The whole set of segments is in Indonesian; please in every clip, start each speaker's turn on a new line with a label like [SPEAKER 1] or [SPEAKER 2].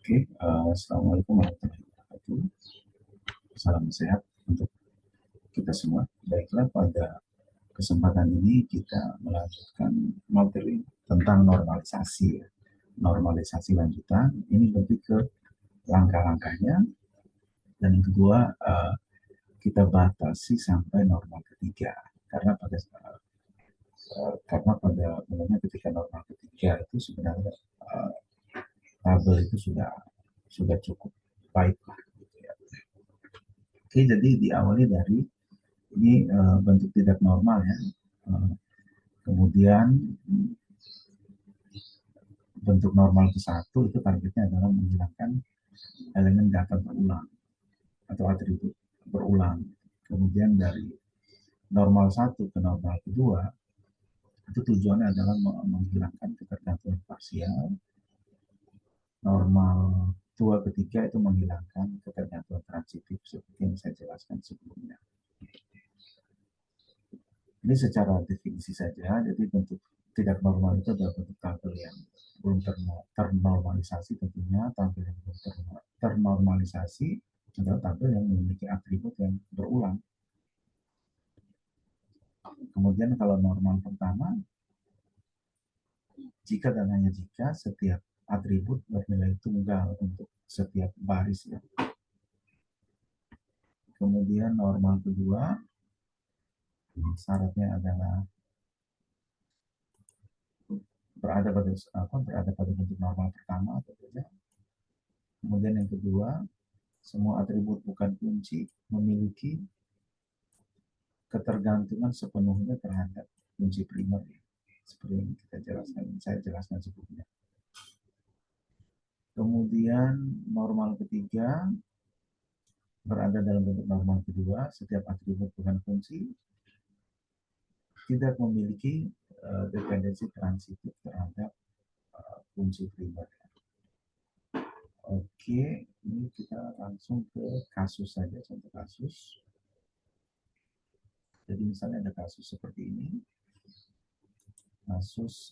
[SPEAKER 1] Oke, assalamualaikum warahmatullahi wabarakatuh. Salam sehat untuk kita semua. Baiklah, pada kesempatan ini kita melanjutkan materi tentang normalisasi. Normalisasi lanjutan, ini lebih ke langkah-langkahnya. Dan yang kedua, kita batasi sampai normal ketiga. Karena pada umumnya ketika normal ketiga itu sebenarnya tabel itu sudah cukup baik lah. Gitu ya. Oke, jadi diawali dari ini bentuk tidak normal ya. Kemudian bentuk normal ke satu itu targetnya adalah menghilangkan elemen data berulang atau atribut berulang. Kemudian dari normal satu ke normal kedua itu tujuannya adalah menghilangkan ketergantungan parsial. Normal dua ketiga itu menghilangkan ketergantungan transitif seperti yang saya jelaskan sebelumnya. Ini secara definisi saja, jadi bentuk tidak normal itu adalah bentuk tabel yang belum ternormalisasi tentunya. Tabel yang belum ternormalisasi adalah tabel yang memiliki atribut yang berulang. Kemudian kalau normal pertama, jika dan hanya jika setiap atribut bernilai tunggal untuk setiap baris ya. Kemudian normal kedua, syaratnya adalah berada pada bentuk normal pertama atau tidak. Kemudian yang kedua, semua atribut bukan kunci memiliki ketergantungan sepenuhnya terhadap kunci primer seperti yang saya jelaskan sebelumnya. Kemudian normal ketiga berada dalam bentuk normal kedua, setiap atribut bukan kunci tidak memiliki dependensi transitif terhadap kunci primer. Oke, ini kita langsung ke kasus saja, contoh kasus. Jadi misalnya ada kasus seperti ini, kasus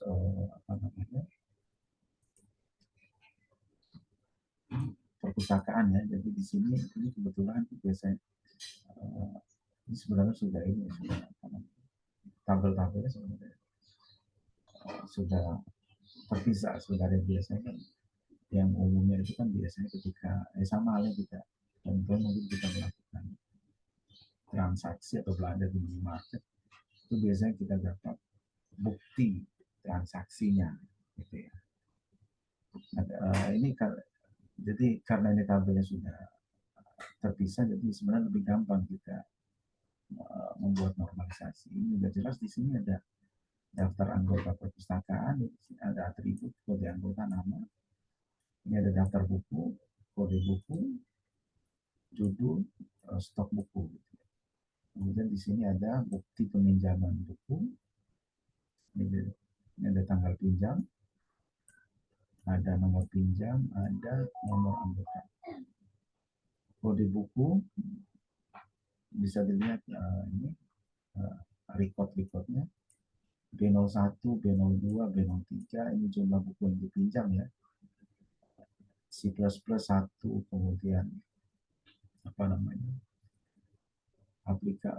[SPEAKER 1] perpustakaan ya. Jadi di sini ini kebetulan biasanya ini sebenarnya sudah tabel-tabelnya sebenarnya sudah terpisah. Sebenarnya biasanya yang umumnya itu kan biasanya ketika sama halnya kita contoh mungkin kita melakukan transaksi atau belanja di minimarket, itu biasanya kita dapat bukti transaksinya gitu ya. Ini jadi karena ini tabelnya sudah terpisah, jadi sebenarnya lebih gampang kita membuat normalisasi. Ini sudah jelas di sini ada daftar anggota perpustakaan, di sini ada atribut kode anggota nama, ini ada daftar buku, kode buku, judul, stok buku. Kemudian di sini ada bukti peminjaman buku, ini ada tanggal pinjam, ada nomor pinjam, ada nomor anggota. Kode buku bisa dilihat ini record-recordnya. B01, B02, B03 ini jumlah buku yang dipinjam ya. C++ 1, kemudian apa namanya?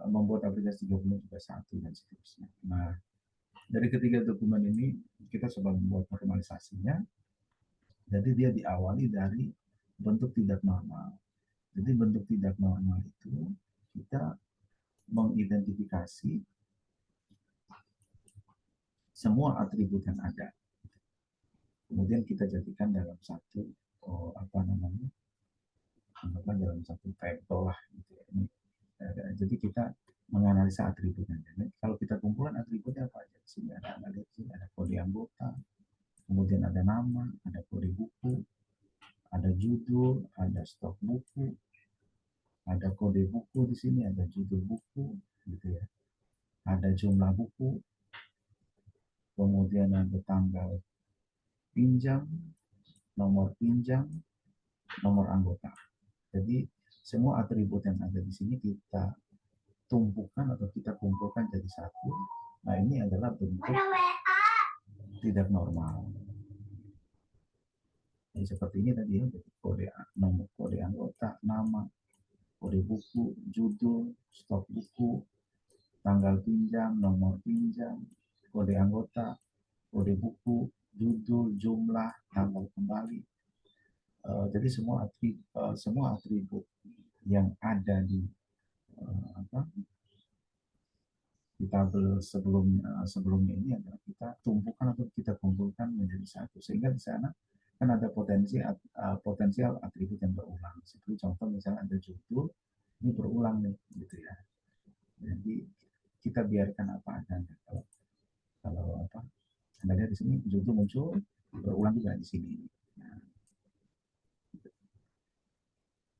[SPEAKER 1] Membuat aplikasi dokumen juga 1 dan seterusnya. Nah, dari ketiga dokumen ini kita coba membuat normalisasinya. Jadi dia diawali dari bentuk tidak normal. Jadi bentuk tidak normal itu kita mengidentifikasi semua atribut yang ada. Kemudian kita jadikan dalam satu dalam satu tabel lah gitu ya. Jadi kita menganalisa atributnya. Jadi, kalau kita kumpulkan atributnya apa aja? Di sini ada kode anggota, kemudian ada nama, ada kode buku, ada judul, ada stok buku, ada kode buku di sini, ada judul buku, gitu ya. Ada jumlah buku, kemudian ada tanggal pinjam, nomor anggota. Jadi semua atribut yang ada di sini kita tumpukan atau kita kumpulkan jadi satu. Nah, ini adalah bentuk tidak normal. Jadi seperti ini tadi ya, kode nomor, kode anggota, nama, kode buku, judul, stok buku, tanggal pinjam, nomor pinjam, kode anggota, kode buku, judul, jumlah, tanggal kembali. Jadi semua atribut yang ada di apa, di tabel sebelumnya ini adalah kita tumpukan atau kita kumpulkan menjadi satu, sehingga di sana kan ada potensial atribut yang berulang. Seperti contoh misalnya ada judul, ini berulang nih, gitu ya. Jadi kita biarkan apa adanya. Kalau apa, Anda lihat di sini judul muncul berulang juga di sini. Nah,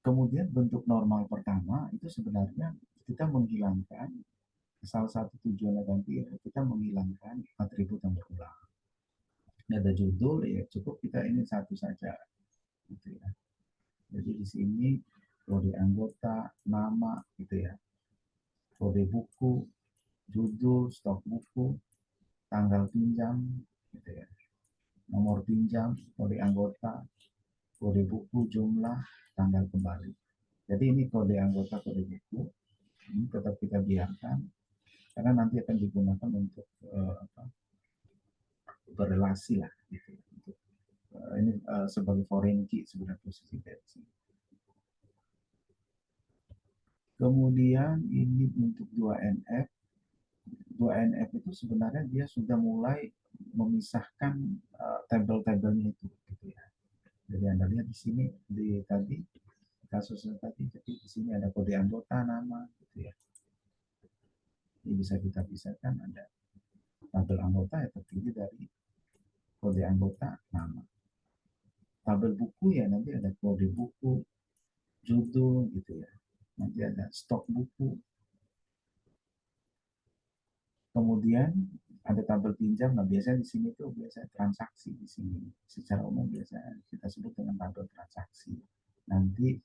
[SPEAKER 1] kemudian bentuk normal pertama itu sebenarnya kita menghilangkan, salah satu tujuannya nanti kita menghilangkan atribut yang berulang. Ini ada judul, ya cukup kita ini satu saja, gitu ya. Jadi di sini kode anggota, nama, gitu ya, kode buku, judul, stok buku, tanggal pinjam, gitu ya, nomor pinjam, kode anggota, kode buku, jumlah, tanggal kembali. Jadi ini kode anggota, kode buku, ini tetap kita biarkan karena nanti akan digunakan untuk berrelasi lah, gitu. Untuk, ini sebagai foreign key sebenarnya posisi versi. Kemudian ini untuk 2NF. 2NF itu sebenarnya dia sudah mulai memisahkan tabel-tabelnya itu, gitu ya. Jadi Anda lihat di sini di tadi kasusnya tadi, jadi di sini ada kode anggota, nama, gitu ya. Ini bisa kita pisahkan, ada tabel anggota yang terdiri dari kode anggota, nama. Tabel buku ya nanti ada kode buku, judul, gitu ya. Nanti ada stok buku. Kemudian ada tabel pinjam. Nah, biasanya di sini tuh biasanya transaksi di sini. Secara umum biasa kita sebut dengan tabel transaksi. Nanti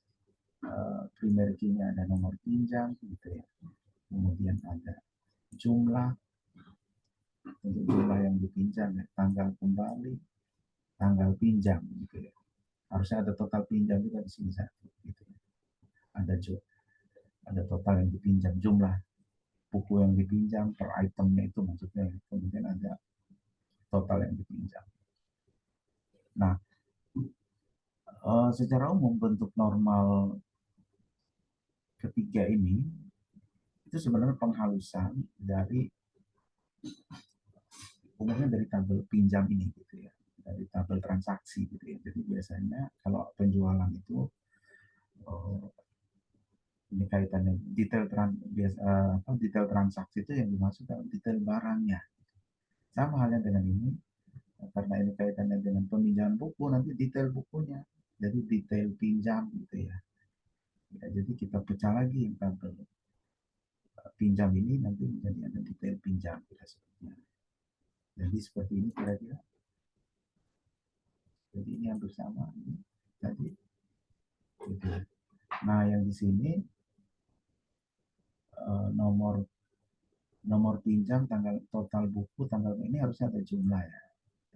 [SPEAKER 1] primary key-nya ada nomor pinjam, gitu ya. Kemudian ada jumlah, untuk jumlah yang dipinjam, ya, tanggal kembali, tanggal pinjam, gitu ya. Harusnya ada total pinjam juga di sini satu, gitu ya. Ada total yang dipinjam, jumlah buku yang dipinjam per itemnya itu maksudnya. Kemudian ada total yang dipinjam. Nah, secara umum bentuk normal ketiga ini itu sebenarnya penghalusan dari umumnya dari tabel pinjam ini, gitu ya, dari tabel transaksi, gitu ya. Jadi biasanya kalau penjualan itu ini kaitannya detail transaksi itu yang dimaksud dalam detail barangnya. Sama halnya dengan ini, karena ini kaitannya dengan peminjaman buku, nanti detail bukunya. Jadi detail pinjam, gitu ya. Ya, jadi kita pecah lagi yang tabel pinjam ini nanti menjadi ada detail pinjam, kita sebutnya. Jadi seperti ini kira-kira. Jadi ini yang bersama ini tadi. Gitu. Nah, yang di sini nomor nomor pinjam, tanggal total buku, tanggal ini harusnya ada jumlah ya.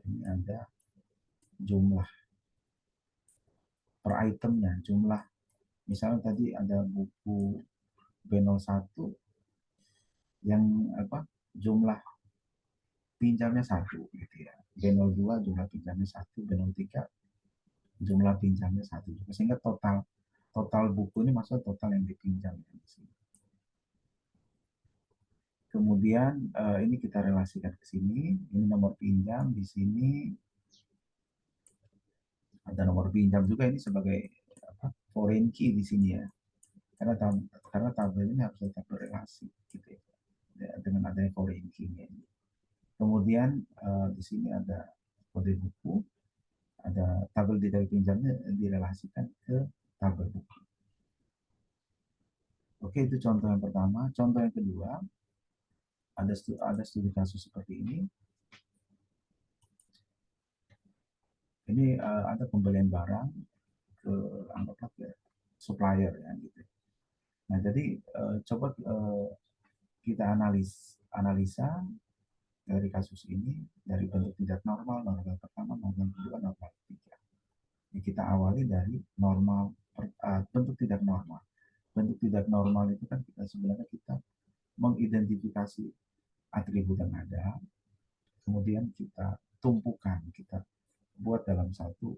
[SPEAKER 1] Ini ada jumlah per itemnya, jumlah. Misalnya tadi ada buku B01 yang apa, jumlah pinjamnya 1, gitu ya. B02 jumlah pinjamnya 1, B03 jumlah pinjamnya 1 juga. Sehingga total total buku ini maksudnya total yang dipinjam ya, di sini. Kemudian ini kita relasikan ke sini, ini nomor pinjam, di sini ada nomor pinjam juga, ini sebagai apa, foreign key di sini ya. Karena tabel ini harus tetap berrelasi, gitu ya, dengan adanya foreign key-nya. Kemudian di sini ada kode buku, ada tabel detail pinjamnya direlasikan ke tabel buku. Oke, itu contoh yang pertama. Contoh yang kedua, ada studi kasus seperti ini. Ini ada pembelian barang ke anggaplah ke supplier ya, gitu. Nah, jadi coba kita analisa dari kasus ini, dari bentuk tidak normal, normal pertama, normal kedua, normal ketiga. Kita awali dari normal, bentuk tidak normal. Bentuk tidak normal itu kan sebenarnya kita mengidentifikasi atribut yang ada, kemudian kita tumpukan, kita buat dalam satu,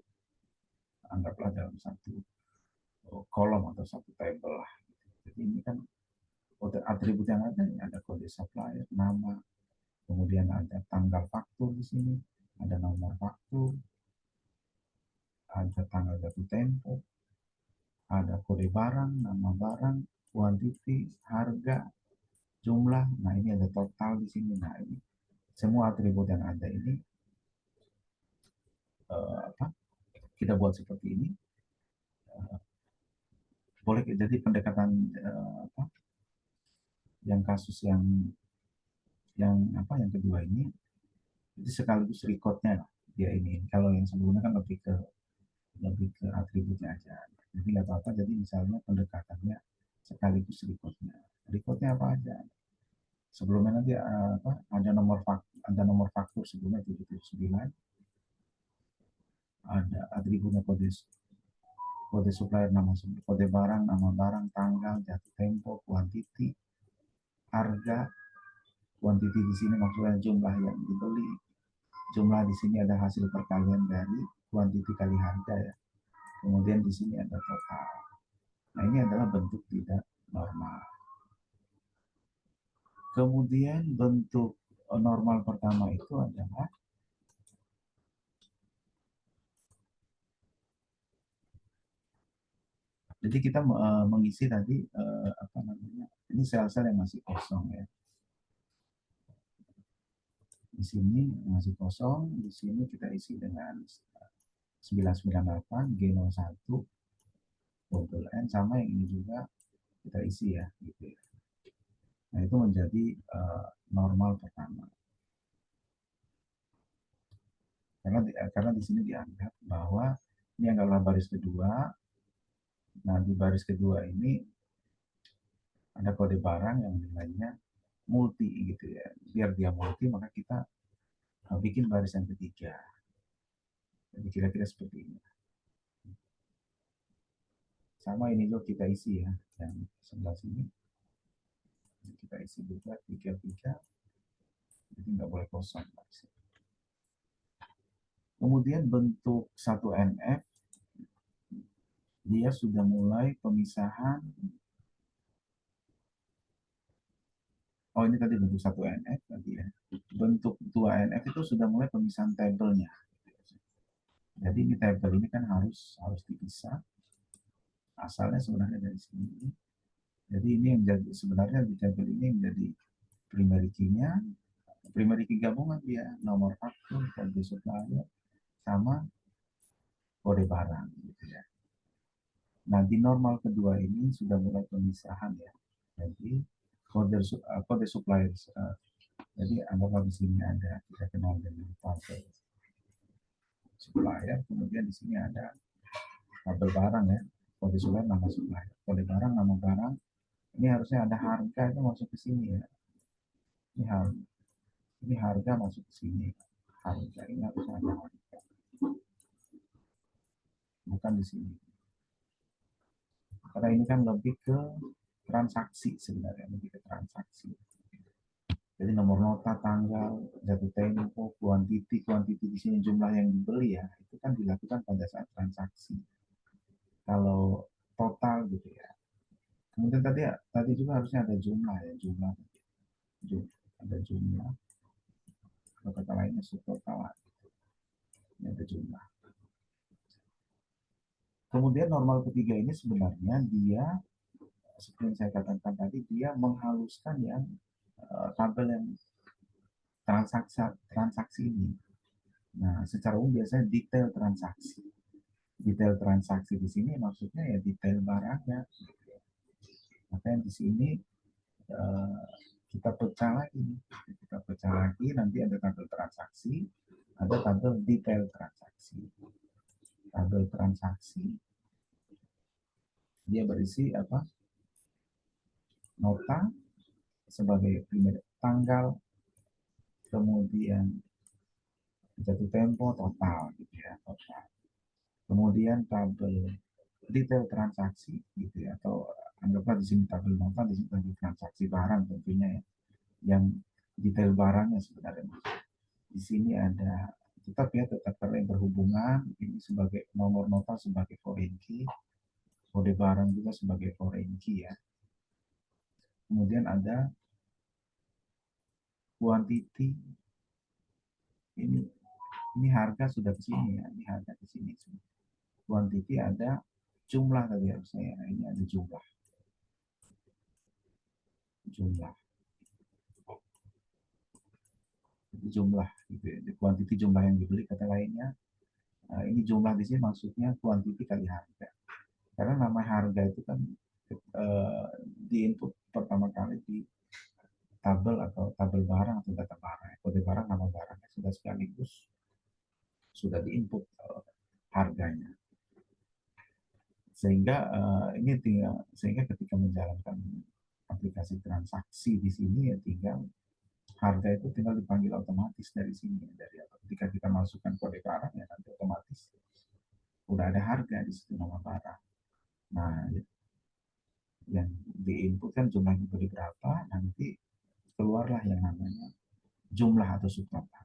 [SPEAKER 1] anggaplah dalam satu kolom atau satu table lah. Jadi ini kan kode atribut yang ada kode supplier, nama, kemudian ada tanggal faktur di sini, ada nomor faktur, ada tanggal jatuh tempo, ada kode barang, nama barang, kuantiti, harga, jumlah. Nah ini ada total di sini. Nah ini semua atribut yang ada ini kita buat seperti ini. Boleh jadi pendekatan yang kasus yang kedua ini itu sekaligus recordnya dia ini. Kalau yang sebelumnya kan lebih ke atributnya aja. Jadi nggak apa-apa. Jadi misalnya pendekatannya sekaligus recordnya apa aja. Sebelumnya nanti ada nomor faktur sebelumnya 779, ada atributnya kode supplier, kode barang, nama barang, tanggal, jatuh tempo, kuantiti, harga. Kuantiti di sini maksudnya jumlah yang dibeli. Jumlah di sini ada hasil perkalian dari kuantiti kali harga ya. Kemudian di sini ada total. Nah ini adalah bentuk tidak normal. Kemudian bentuk normal pertama itu adalah jadi kita mengisi tadi ini sel-sel yang masih kosong ya. Di sini masih kosong, di sini kita isi dengan 998 G01 N sama yang ini juga kita isi ya gitu ya. Nah itu menjadi normal pertama. Karena di sini dianggap bahwa ini adalah baris kedua. Nah di baris kedua ini ada kode barang yang nilainya multi gitu ya. Biar dia multi maka kita bikin baris yang ketiga. Jadi kira-kira seperti ini. Sama ini juga kita isi ya, yang sebelah sini. Kita isi juga 33. Jadi nggak boleh kosong. Kemudian bentuk 1NF dia sudah mulai pemisahan. Oh ini tadi bentuk 1NF tadi ya. Bentuk 2NF itu sudah mulai pemisahan tabelnya. Jadi ini tabel ini kan harus dipisah. Asalnya sebenarnya dari sini. Jadi ini yang jadi sebenarnya di tabel ini menjadi primary key-nya, primary key gabungan dia, nomor faktur, kode supplier, sama kode barang gitu ya. Nah di normal kedua ini sudah mulai pemisahan ya. Jadi kode supplier. Jadi anggaplah di sini ada kita kenal dengan tabel supplier, kemudian di sini ada tabel barang ya, kode supplier, nama supplier, kode barang, nama barang. Ini harusnya ada harga itu masuk ke sini ya. Ini harga masuk ke sini. Harga ini harusnya ada harga. Bukan di sini. Karena ini kan lebih ke transaksi sebenarnya, lebih ke transaksi. Jadi nomor nota, tanggal, jatuh tempo, kuantiti di sini jumlah yang dibeli ya, itu kan dilakukan pada saat transaksi. Kalau total gitu ya. Kemudian tadi juga harusnya ada jumlah ya, ada jumlah. Kalau kata lainnya subtotal. Ini ada jumlah. Kemudian normal ketiga ini sebenarnya dia seperti yang saya katakan tadi, dia menghaluskan yang tabel yang transaksi ini. Nah, secara umum biasanya detail transaksi. Detail transaksi di sini maksudnya ya detail barangnya. Makanya di sini kita pecah lagi, nanti ada tabel transaksi, ada tabel detail transaksi. Tabel transaksi dia berisi apa? Nota sebagai tanggal, kemudian jatuh tempo, total gitu ya, total. Kemudian tabel detail transaksi gitu ya, atau anggaplah di sini tabel nota, di sini tabel transaksi barang tentunya ya, yang detail barangnya sebenarnya. Di sini ada tetap ya, tetap yang berhubungan, ini sebagai nomor nota sebagai foreign key, kode barang juga sebagai foreign key ya. Kemudian ada quantity, ini harga sudah ke sini ya, ini harga ke sini. Quantity ada jumlah tadi harusnya ya, ini ada jumlah, jumlah, jumlah gitu ya. Quantity jumlah yang dibeli kata lainnya. Nah, ini jumlah di sini maksudnya quantity kali harga. Karena nama harga itu kan di input pertama kali di tabel atau tabel barang atau data barang. Kode barang nama barangnya sudah sekaligus sudah diinput harganya. Sehingga ini tinggal, sehingga ketika menjalankan aplikasi transaksi di sini ya tinggal harga itu tinggal dipanggil otomatis dari sini, dari ketika kita masukkan kode barang ya nanti otomatis udah ada harga di situ nama barang. Nah, yang diinput kan jumlah dibeli berapa, nanti keluarlah yang namanya jumlah atau subtotal.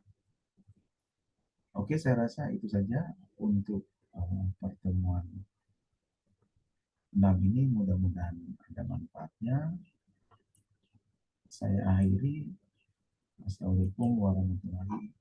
[SPEAKER 1] Oke, saya rasa itu saja untuk pertemuan 6 ini, mudah-mudahan ada manfaatnya. Saya akhiri. Assalamualaikum warahmatullahi wabarakatuh.